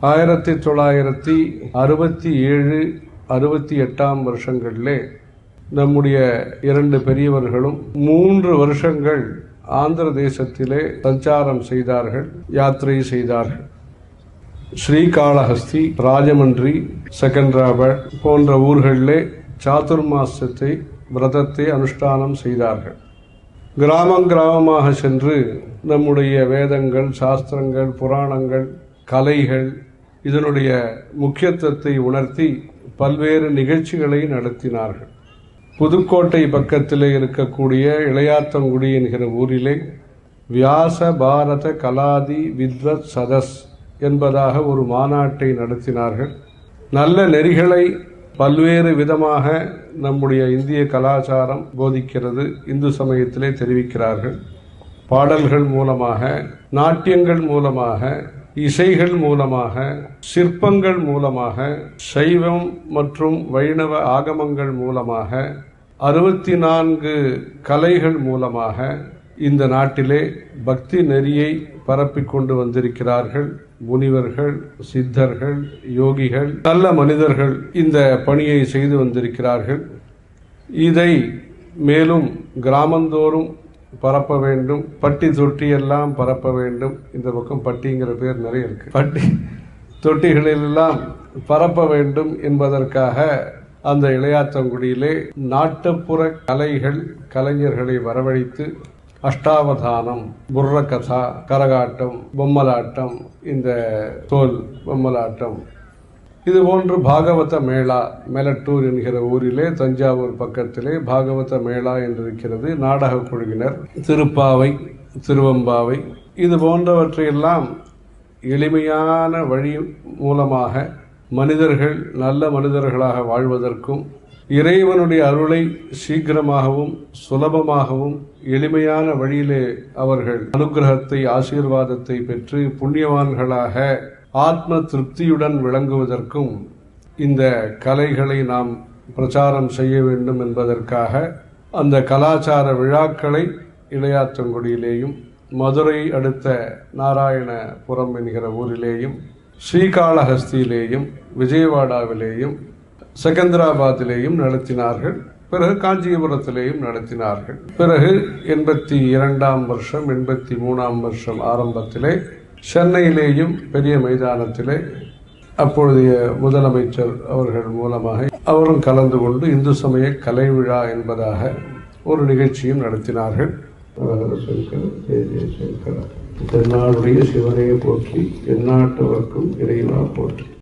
1967, 68 வருஷங்களிலே நம்முடைய 2 பெரியவர்களும் 3 வருஷங்கள் ஆந்திர தேசத்திலே சஞ்சாரம் செய்தார்கள், யாத்திரை செய்தார்கள். ஸ்ரீகாளஹஸ்தி, ராஜமன்றி, செகந்திராபாத் போன்ற ஊர்களிலே சாதுர்மாசத்தை விரதத்தை அனுஷ்டானம் செய்தார்கள். கிராமமாக சென்று நம்முடைய வேதங்கள், சாஸ்திரங்கள், புராணங்கள், கலைகள் இதனுடைய முக்கியத்துவத்தை உணர்த்தி பல்வேறு நிகழ்ச்சிகளை நடத்தினார்கள். புதுக்கோட்டை பக்கத்திலே இருக்கக்கூடிய இளையாத்தங்குடி என்கிற ஊரிலே வியாச பாரத கலாதி வித்வத் சதஸ் என்பதாக ஒரு மாநாட்டை நடத்தினார்கள். நல்ல நெறிகளை பல்வேறு விதமாக நம்முடைய இந்திய கலாச்சாரம் போதிக்கிறது, இந்து சமயத்திலே தெரிவிக்கிறார்கள். பாடல்கள் மூலமாக, நாட்டியங்கள் மூலமாக, இசைகள் மூலமாக, சிற்பங்கள் மூலமாக, சைவம் மற்றும் வைணவ ஆகமங்கள் மூலமாக, 64 கலைகள் மூலமாக இந்த நாட்டிலே பக்தி நெறியை பரப்பிக் கொண்டு வந்திருக்கிறார்கள். முனிவர்கள், சித்தர்கள், யோகிகள், நல்ல மனிதர்கள் இந்த பணியை செய்து வந்திருக்கிறார்கள். இதை மேலும் கிராமந்தோறும் பரப்ப வேண்டும், பட்டி தொட்டி எல்லாம் பரப்ப வேண்டும். இந்த பக்கம் பட்டிங்கிற பேர் நிறைய இருக்கு, பட்டி தொட்டிகளெல்லாம் பரப்ப வேண்டும் என்பதற்காக அந்த இளையாத்தங்குடியிலே நாட்டுப்புற கலைஞர்களை வரவழைத்து அஷ்டாவதானம், புர்ரகதா, கரகாட்டம், பொம்மலாட்டம், இந்த தோல் பொம்மலாட்டம், இது போன்று பாகவத மேளா, மெலட்டூர் என்கிற ஊரிலே தஞ்சாவூர் பக்கத்திலே பாகவத மேளா என்று இருக்கிறது. நாடக குழுவினர், திருப்பாவை, திருவம்பாவை இது போன்றவற்றையெல்லாம் எளிமையான வழி மூலமாக மனிதர்கள் நல்ல மனிதர்களாக வாழ்வதற்கும், இறைவனுடைய அருளை சீக்கிரமாகவும் சுலபமாகவும் எளிமையான வழியிலே அவர்கள் அனுகிரகத்தை, ஆசீர்வாதத்தை பெற்று புண்ணியவான்களாக ஆத்ம திருப்தியுடன் விளங்குவதற்கும் இந்த கலைகளை நாம் பிரச்சாரம் செய்ய வேண்டும் என்பதற்காக அந்த கலாச்சார விழாக்களை இளையாத்தங்குடியிலேயும், மதுரை அடுத்த நாராயணபுரம் என்கிற ஊரிலேயும், ஸ்ரீகாளஹஸ்தியிலேயும், விஜயவாடாவிலேயும், செகந்திராபாத்திலேயும் நடத்தினார்கள். பிறகு காஞ்சிபுரத்திலேயும் நடத்தினார்கள். பிறகு 82 வருஷம், 83 வருஷம் ஆரம்பத்திலே சென்னையிலேயும் பெரிய மைதானத்திலே அப்பொழுதைய முதலமைச்சர் அவர்கள் மூலமாக அவரும் கலந்து கொண்டு இந்து சமய கலை விழா என்பதாக ஒரு நிகழ்ச்சியும் நடத்தினார்கள். தென்னாடுடைய சிவனையை போற்றி, எந்நாட்டவர்க்கும் இறைவா போற்றி.